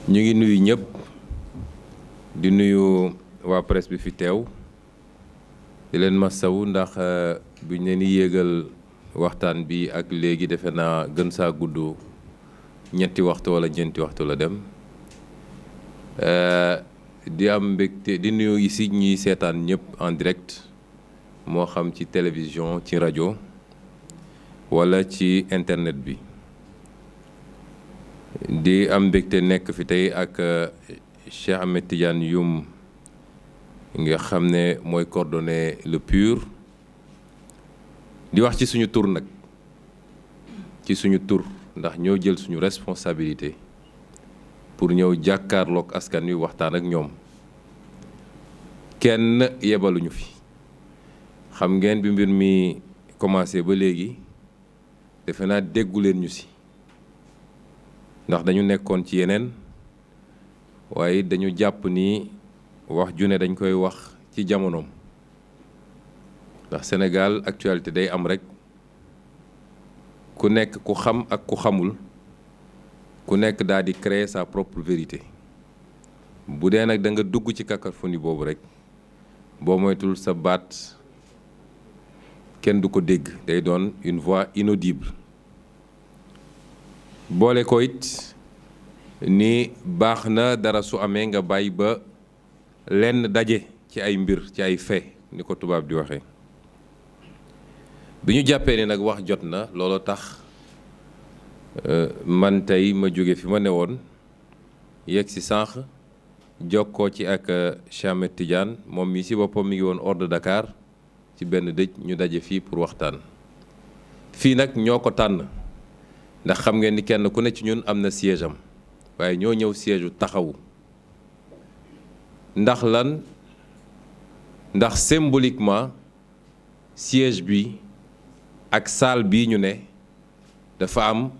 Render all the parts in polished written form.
ñu ngi nuyu ñëpp di nuyu waa presse bi fi teew di leen masawu ndax buñ leen di yéegal waxtaan bi ak léegi defe naa gën saa gudd ñetti waxtu wala ñeenti waxtu la dem di am mbégte di nuyu ici ñuy seetaan ñëpp en direct moo xam ci télévision ci rajo wala ci internet bi di am mbégte nekk fi tey ak Cheikh Ahmed Tidiane Youm nga xam ne mooy coordonné le PUR di wax ci suñu tur nag ci suñu tur ndax ñoo jël suñu responsabilité pour ñëw jàkkaarloog askan wi waxtaan ak ñoom kenn yebaluñu fi xam ngeen bi mbir mi commencé ba léegi defe naa déggu leen ñu si ndax dañu nekkoon ci yeneen waaye dañu jàpp ni wax ju ne dañ koy wax ci jamonoom ndax Sénégal actualité day am rek ku nekk ku xam ak ku xamul ku nekk daal di créer sa propre vérité bu dee nag da nga dugg ci cacophonie boobu rek boo moytul sa baat kenn du ko dégg day doon une voix inaudible boole ko it ni baax na dara su amee nga bàyyi ba lenn daje ci ay mbir ci ay fait ni ko tubaab di waxee bi ñu jàppee ni nag wax jot na loolu tax man tey ma jóge fi ma newoon yegg si sànq jokkoo ci ak Cheikh Ahmed Tidiane moom mi si boppam mi ngi woon hors de Dakar ci benn dëj ñu daje fii pour waxtaan fii nag ñoo ko tànn ndax xam ngeen ni kenn ku ne ci ñun am na siège am waaye ñoo ñëw siège u taxawu ndax lan ndax symboliquement siège bi ak salle bii ñu ne dafa am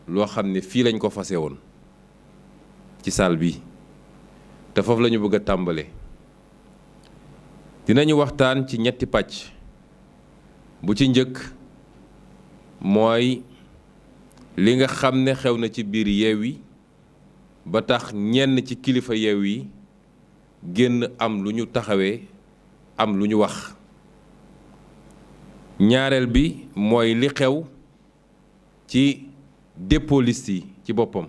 loo xam ne fii lañ ko fase woon ci salle bi te foofu la ñu bëgg a tàmbale dinañu waxtaan ci ñetti pàcc bu ci njëkk mooy li nga xam ne xew na ci biir Yewwi ba tax ñenn ci kilifa Yewwi génn am lu ñu taxawee am lu ñu wax ñaareel bi mooy li xew ci dépôt liste yi ci boppam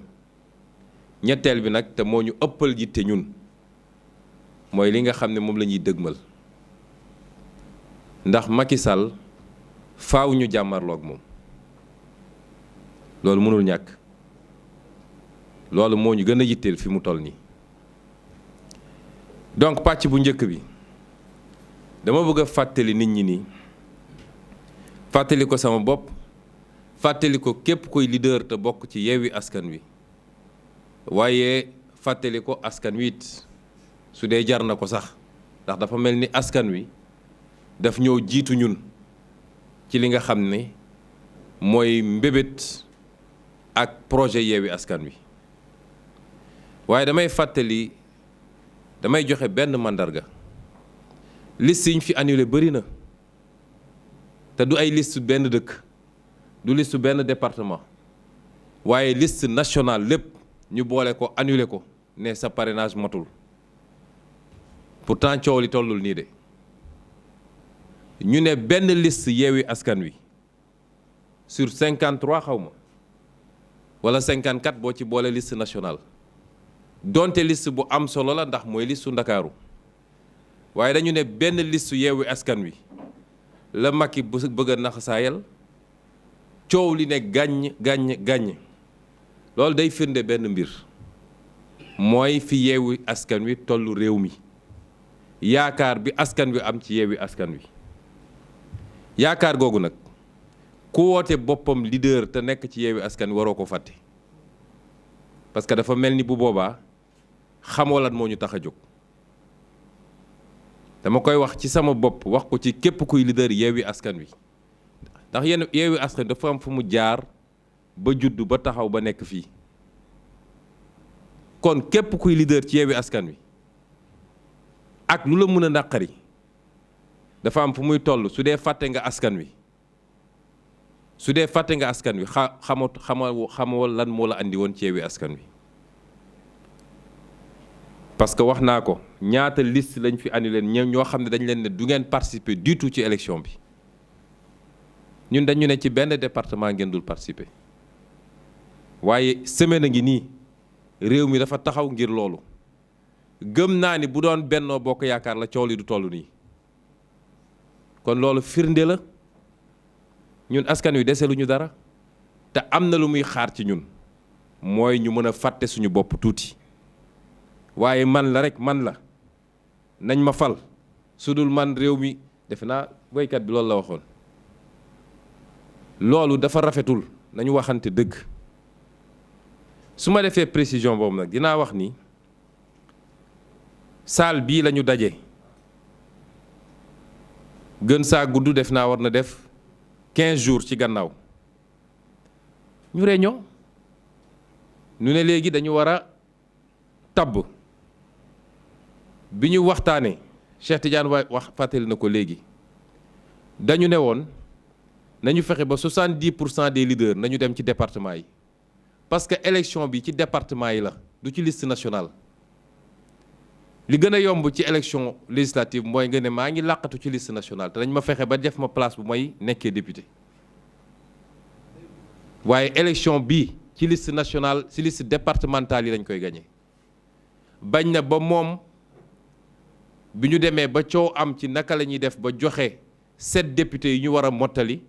ñetteel bi nag te moo ñu ëppal yitte ñun mooy li nga xam ne moom la ñuy dëgmal ndax Macky Sall faaw ñu jàmmarloog moom loolu mënul ñàkk loolu moo ñu gën a yitteel fi mu toll nii donc pàcc bu njëkk bi dama bëgg a fàttali nit ñi nii fàttali ko sama bopp fàttali ko képp kuy leader te bokk ci Yewwi Askan Wi waaye fàttali ko askan wi it su dee jar na ko sax ndax dafa mel ni askan wi daf ñëw jiitu ñun ci li nga xam ne mooy mbébét ak projet Yewwi Askan Wi waaye damay fàttali damay joxe benn màndarga liste yi ñu fi annulé bëri na te du ay liste benn dëkk du liste benn département waaye liste nationale lépp ñu boole ko annulé ko ne sa parrainage matul pourtant coow li tollul nii de ñu ne benn liste Yewwi Askan Wi sur 53 xaw ma wala 54 boo ci boole liste nationale donte liste bu am solo la ndax mooy liste Ndakaaru waaye dañu ne benn liste Yewwi Askan Wi la Macky bu bëgg a naxasaayal coow li ne gàññ loolu day firnde benn mbir mooy fi Yewwi Askan Wi tollu réew mi yaakaar bi askan wi am ci Yewwi Askan Wi yaakaar googu nag ku woote boppam leader te nekk ci Yewwi Askan Wi waroo ko fàtte parce que dafa mel ni bu boobaa xamoo lan moo ñu tax a jóg dama koy wax ci sama bopp wax ko ci képp kuy leader Yewwi Askan Wi ndax yenn Yewwi Askan Wi dafa am fu mu jaar ba juddu ba taxaw ba nekk fii kon képp kuy leader ci Yewwi Askan Wi ak lu la mën a naqari dafa am fu muy toll su dee fàtte nga askan wi su dee fàtte nga askan wi xamoo lan moo la andi woon ci Yewwi Askan Wi parce que wax naa ko ñaata liste lañ fi annulé ñoo xam ne dañ leen ne du ngeen participer du tout ci élection bi ñun dañu ne ci benn département ngeen dul participer waaye semaine a ngi nii réew mi dafa taxaw ngir loolu gëm naa ni bu doon Benno Bokk Yaakaar la coow li du toll nii kon loolu firnde la ñun askan wi dese lu ñu dara te am na lu muy xaar ci ñun mooy ñu mën a fàtte suñu bopp tuuti waaye man la rek man la nañ ma fal su dul man réew mi defe naa boykat bi loolu la waxoon loolu dafa rafetul nañu waxante dëgg su ma defee précision boobu nag dinaa wax ni salle bii la ñu daje gën saa gudd def naa war na def 15 jours ci gannaaw ñu réunion ñu ne léegi dañu war a tabb bi ñu waxtaanee Cheikh Tidiane wax fàttali na ko léegi dañu ne woon nañu fexe ba 70% des leaders nañu dem ci département yi parce que élection bi ci département yi la du ci liste nationale li gën a yomb ci élection législative mooy nga ne maa ngi làqatu ci liste nationale te dañ ma fexe ba def ma place bu may nekkee député waaye élection bi ci liste nationale ci liste départementale yi lañ koy gagné bañ na ba moom bi ñu demee ba coow am ci naka la ñuy def ba joxe 7 députés yi ñu war a mottali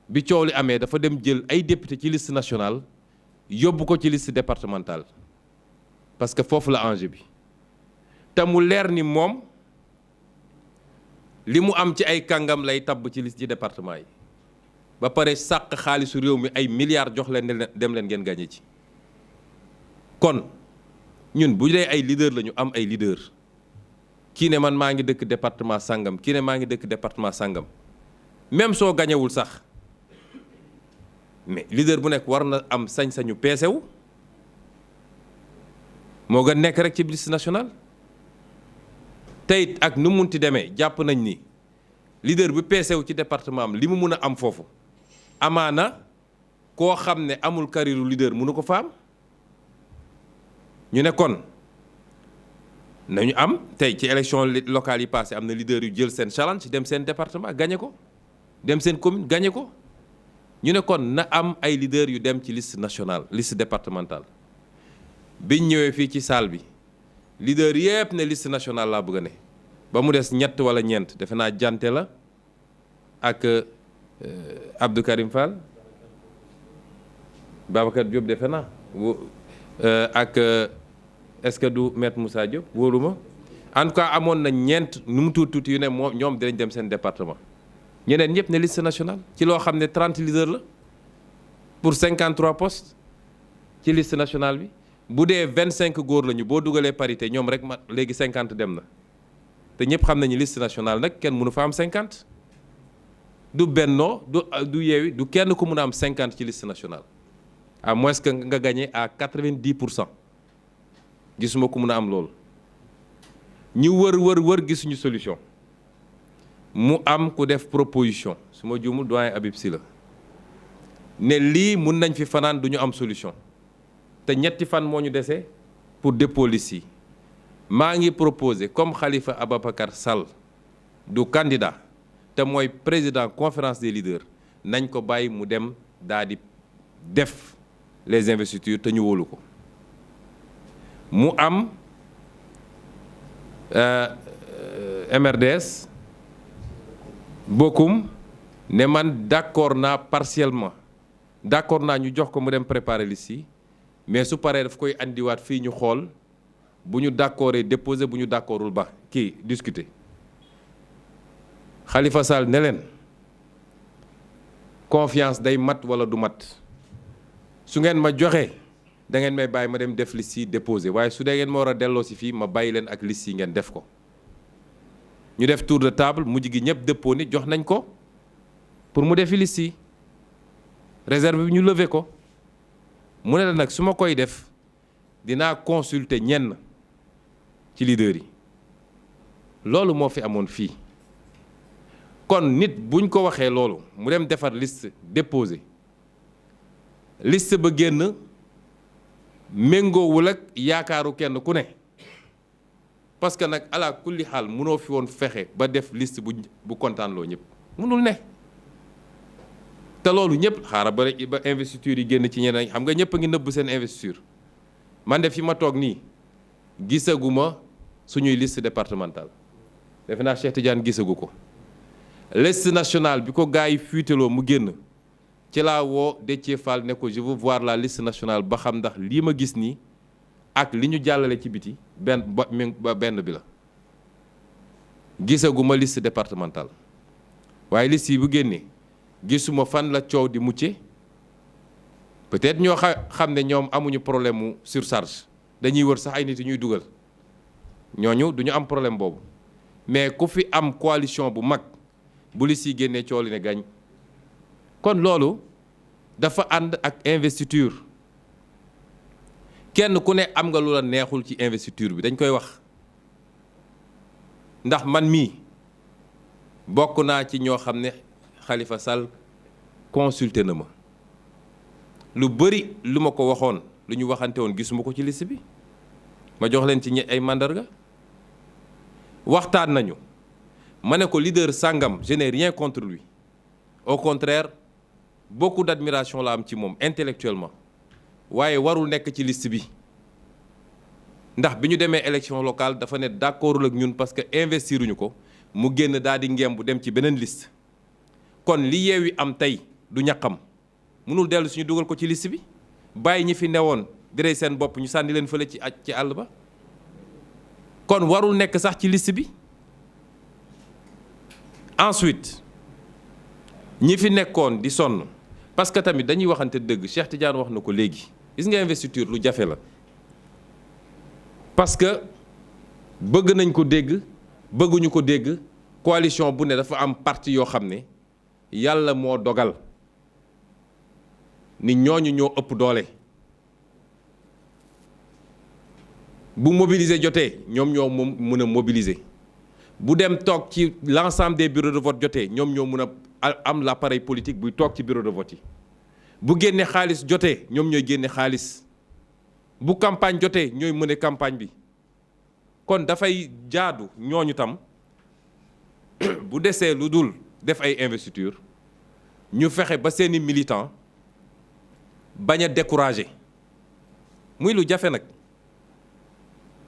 bi coow li amee dafa dem jël ay député ci liste nationale yóbbu ko ci liste départementale parce que foofu la enjeu bi te mu leer ni moom li mu am ci ay kàngam lay tabb ci liste ci département yi ba pare sàq xaalisu réew mi ay milliards jox leen dem leen ngeen gagné ci kon ñun bu dee ay leader la ñu am ay leader kii ne man maa ngi dëkk département sangam kii ne maa ngi dëkk département sangam même soo gañewul sax mais leader bu nekk war na am sañ-sañu peesewu moo gën nekk rek ci liste nationale tey ak nu munti demee jàpp nañ ni leader bu peesewu ci département am li mu mun a am foofu amaana koo xam ne amul carrière leader mënu ko fa am ñu ne kon nañu am tey ci élection locale yi passé am na leader yu jël seen challenge dem seen département gagné ko dem seen commune gagné ko ñu ne kon na am ay leader yu dem ci liste nationale liste départementale biñ ñëwee fii ci salle bi leader yépp ne liste nationale laa bëgg a ne ba mu des ñett wala ñeent defe naa jante la ak Abdou Karim Fall Babacar Diop defe naa ak est-ce que du maître Moussa Diop wóoruma en tout cas amoon na ñeent nu mu tuuti yu ne moom ñoom dinañ dem seen département ñeneen ñëpp ne liste nationale ci loo xam ne 30 leaders la pour 53 postes ci liste nationale bi bu dee 25 góor lañu boo dugalee parité ñoom rek ma léegi 50 dem na te ñëpp xam nañu liste nationale nag kenn mënu fa am 50 du Benno du Yewwi du kenn ku mun a am 50 ci liste nationale à moins que nga gagné à 90%. gisuma ku mun a am loolu ñu wër gisuñu solution mu am ku def proposition su ma juumul doyen Habib Sy la ne lii mun nañ fi fanaan du ñu am solution te ñetti fan moo ñu dese pour dépôt liste yi maa ngi proposé comme Khalifa Ababacar Sall du candidat te mooy président conférence des leaders nañ ko bàyyi mu dem daa di def les investitures te ñu wóolu ko mu am MRDS bokkum ne man d'accord naa partiellement d'accord naa ñu jox ko mu dem préparer liste yi mais su paree daf koy andiwaat fii ñu xool bu ñu d'accordee déposer bu ñu d'accordul ba kii discuter Khalifa Sall ne leen confiance day mat wala du mat su ngeen ma joxee da ngeen may bàyyi ma dem def liste yi déposer waaye su dee ngeen ma war a delloo si fii ma bàyyi leen ak liste yi ngeen def ko ñu def tour de table mujj gi ñëpp dëppoo ni jox nañ ko pour mu defi liste yi réserve bi ñu lever ko mu ne la nag su ma koy def dinaa consulter ñenn ci leader yi loolu moo fi amoon fii kon nit buñ ko waxee loolu mu dem defar liste déposer liste ba génn méngoowul ak yaakaaru kenn ku ne parce que nag ala kulli xaal mënoo fi woon fexe ba def liste bu kontaanloo ñëpp mënul ne te loolu ñëpp xaaral ba investiture yi génn ci ñeneen xam nga ñëpp a ngi nëbb seen investiture man de fi ma toog nii gisaguma suñuy liste départementale defe naa Cheikh Tidiane gisagu ko liste nationale bi ko gars yi fuiteloo mu génn ci laa woo Déthié Fall ne ko je veux voir la liste nationale ba xam ndax lii ma gis nii ak li ñu jàllale ci biti benn bi la gisaguma liste départementale waaye liste yi bu génnee gisuma fan la coow di mucce peut-être ñoo xam ne ñoom amuñu problème mu surcharge dañuy wër sax ay nit ñuy dugal ñooñu duñu am problème boobu mais ku fi am coalition bu mag bu liste yi génnee coow li ne gañ kon loolu dafa ànd ak investiture kenn ku ne am nga lu la neexul ci investiture bi dañ koy wax ndax man mii bokk naa ci ñoo xam ne Khalifa Sall consulté na ma lu bëri lu ma ko waxoon lu ñu waxante woon gisuma ko ci liste bi ma jox leen ci ay mandarga waxtaan nañu ma ne ko leader sàngam je n'ai rien contre lui au contraire beaucoup d'admiration la am ci moom intellectuellement waaye warul nekk ci liste bi ndax bi ñu demee élection locale dafa ne d'accordul ak ñun parce que investiruñu ko mu génn daal di ngemb dem ci beneen liste kon li Yewwi am tey du ñàkkam mënul dellu suñu dugal ko ci liste bi bàyyi ñi fi newoon direy seen bopp ñu sànni leen fële ci àll ba kon warul nekk sax ci liste bi ensuite ñi fi nekkoon di sonn parce que tamit dañuy waxante dëgg Cheikh Tidiane wax na ko léegi gis nga investiture lu jafe la parce que bëgg nañ ko dégg bëgguñu ko dégg coalition bu ne dafa am parti yoo xam ne yàlla moo dogal ni ñooñu ñoo ëpp doole bu mobiliser jotee ñoom ñoo mën a mobiliser bu dem toog ci l'ensemble des bureaux de vote jotee ñoom ñoo mën a am l'appareil politique buy toog ci bureau de vote yi bu génne xaalis jotee ñoom ñooy génne xaalis bu campagne jotee ñooy mëne campagne bi kon dafay jaadu ñooñu tam bu desee lu dul def ay investiture ñu fexe ba seeni militant bañ a décourager muy lu jafe nag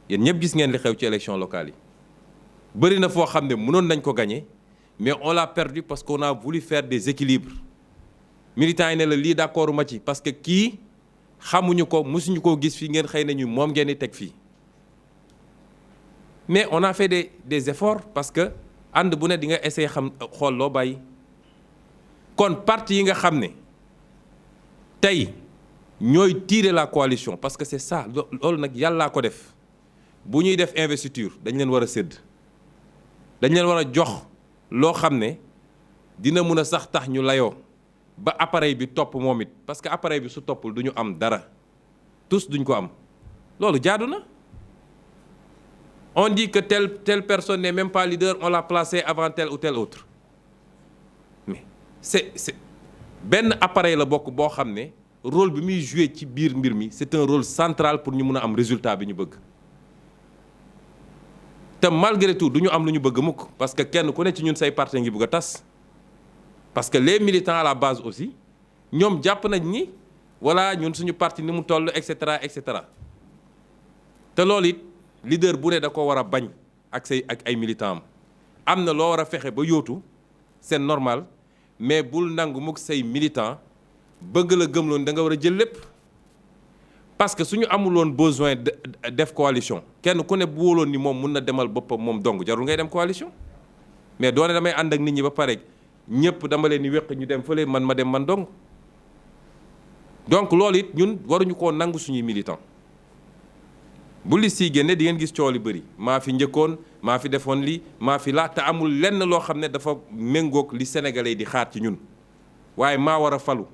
yéen ñëpp gis ngeen li xew ci élection locale yi bëri na foo xam ne mënoon nañ ko gagner mais on l'a perdu parce qu'on a voulu faire des équilibres militants yi ne la lii d'accord ma ci parce que kii xamuñu ko mësuñu koo gis fii ngeen xëy nañu moom ngeen di teg fii mais on a fait des efforts parce que ànd bu ne di nga essayer xam xool loo bàyyi kon parti yi nga xam ne tey ñooy tirer la coalition parce que c'est ça loolu nag yàllaa ko def bu ñuy def investiture dañ leen war a sédd dañ leen war a jox loo xam ne dina mun a sax tax ñu layoo ba appareil bi topp moom it parce que appareil bi su toppul du ñu am dara tous duñ ko am loolu jaadu na on dit que telle personne n'est même pas leader on l'a placé avant tel ou tel autre mais c'est benn appareil la bokk boo xam ne rôle bi muy jouer ci biir mbir mi c'est un rôle central pour ñu mun a am résultat bi ñu bëgg te malgré tout du ñu am lu ñu bëgg mukk parce que kenn ku ne ci ñun say parti ngi bëgg a tas parce que les militants à la base aussi ñoom jàpp nañ ni voilà ñun suñu parti ni mu toll et cetera et cetera te loolu it leader bu ne da ko war a bañ ak ay militants am na loo war a fexe ba yóotu c'est normal mais bul nangu mukk say militants bëgg la gëmloon da nga war a jël lépp parce que suñu amuloon besoin def coalition kenn ku ne bu wóoloon ni moom mun na demal boppam moom dong jarul ngay dem coalition mais doone damay ànd ak nit ñi ba pare ñëpp dama leen ni wéq ñu dem fële man ma dem man dong donc loolu it ñun waruñu koo nangu suñuy militant bu li siy génne di ngeen gis coow li bëri maa fi njëkkoon maa fi defoon lii maa fi laa te amul lenn loo xam ne dafa méngoog li sénégalais di xaar ci ñun waaye maa war a falu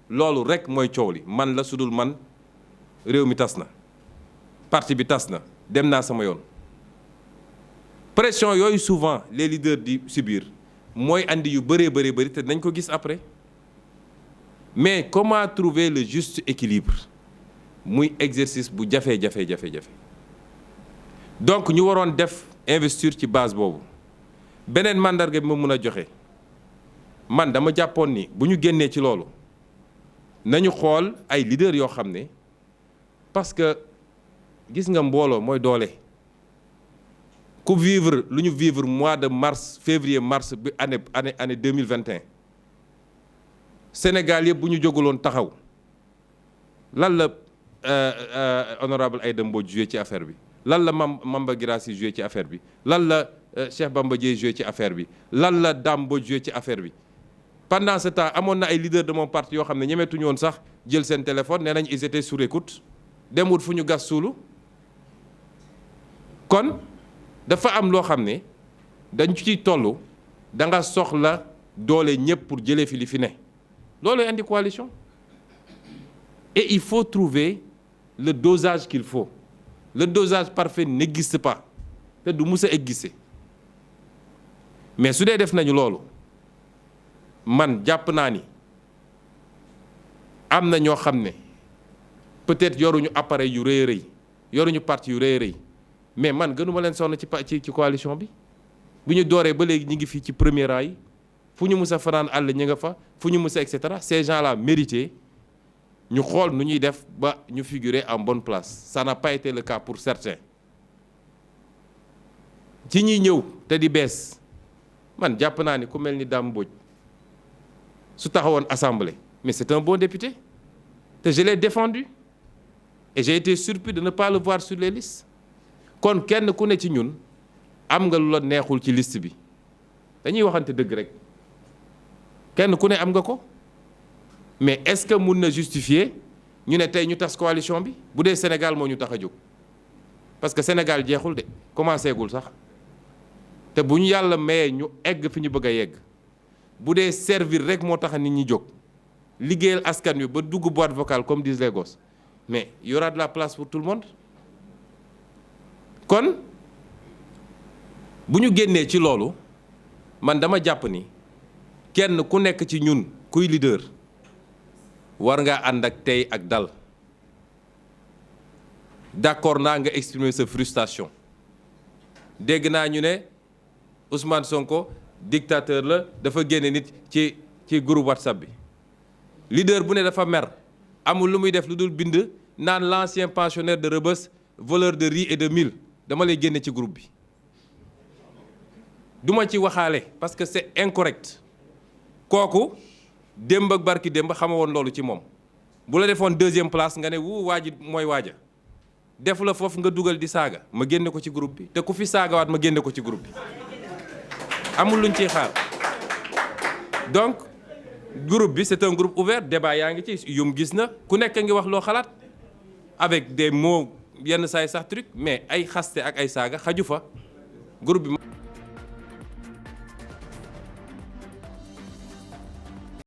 loolu rek mooy coow li man la sudul man réew mi tas na parti bi tas na dem naa sama yoon pression yooyu souvent les leaders di subir mooy andi yu bëree bëri te nañ ko gis après mais comment trouver le juste équilibre muy exercice bu jafe donc ñu waroon def investir ci base boobu beneen mandarga bi ma mun a joxe man dama jàppoon ni bu ñu génnee ci loolu nañu xool ay leaders yoo xam ne parce que gis nga mbooloo mooy doole ku vivre lu ñu vivre mois de mars février mars bi année 2021 Sénégal yëpp bu ñu jóguloon taxaw lan la honorable Aïda Mbodj joué ci affaire bi lan la Mamba Guirassy joué ci affaire bi lan la Cheikh Bamba Dièye joué ci affaire bi lan la Dame Mbodj joué ci affaire bi pendant ce temps amoon na ay leaders de mon parti yoo xam ne ñemeetuñu woon sax jël seen téléphone nee nañ ils étaient sur écoute dem wut fu ñu gas suulu kon dafa am loo xam ne dañ ciy toll da nga soxla doole ñëpp pour jëlee fi li fi ne loolu indi coalition et il faut trouver le dosage qu'il faut le dosage parfait n'existe pas te du mus a exister mais su dee def nañu loolu man jàpp naa ni am na ñoo xam ne peut-être yoruñu appareil yu rëy a rëy yoruñu parti yu rëy a rëy mais man gënuma leen sonn ci coalition bi bu ñu dooree ba léegi ñu ngi fii ci premier rang yi fu ñu mus a fanaan àll ñu nga fa fu ñu mus a et cetera ces gens-là mérité ñu xool nu ñuy def ba ñu figurer en bonne place ça n'a pas été le cas pour certains ci ñuy ñëw te di bees man jàpp naa ni ku mel ni Dame Mbodj su taxawoon assemblée mais c'est un bon député te je l'ai défendu et j'ai été surpris de ne pas le voir sur les listes kon kenn ku ne ci ñun am nga lu la neexul ci liste bi dañuy waxante dëgg rek kenn ku ne am nga ko mais est-ce que mun na justifier ñu ne tey ñu tas coalition bi bu dee Sénégal moo ñu tax a jóg parce que Sénégal jeexul de commencé gul sax te bu ñu yàlla mayee ñu egg fi ñu bëgg a yegg bu dee servir rek moo tax nit ñi jóg liggéeyal askan wi ba dugg boîte vocale comme disent les gosses mais y aura de la place pour tout le monde kon bu ñu génnee ci loolu man dama jàpp ni kenn ku nekk ci ñun kuy leader war ngaa ànd ak tey ak dal d'accord naa nga exprimer sa frustration dégg naa ñu ne Ousmane Sonko dictateur la dafa génne nit ci groupe WhatsApp bi leader bu ne dafa mer amul lu muy def lu dul bind naan l'ancien pensionnaire de Rebeuss voleur de riz et de mil dama lay génne ci groupe bi duma ci waxaale parce que c'est incorrect kooku démb ak barki démb xama woon loolu ci moom bu la defoon deuxième place nga ne wu waaji mooy waaja def la foofu nga dugal di saaga ma génne ko ci groupe bi te ku fi saagawaat ma génne ko ci groupe bi amul luñ ciy xaar donc groupe bi c'est un groupe ouvert débat yaa ngi ci yum gis na ku nekk ngi wax loo xalaat avec des mots yenn saay sax truc mais ay xaste ak ay saaga xaju fa groupe bi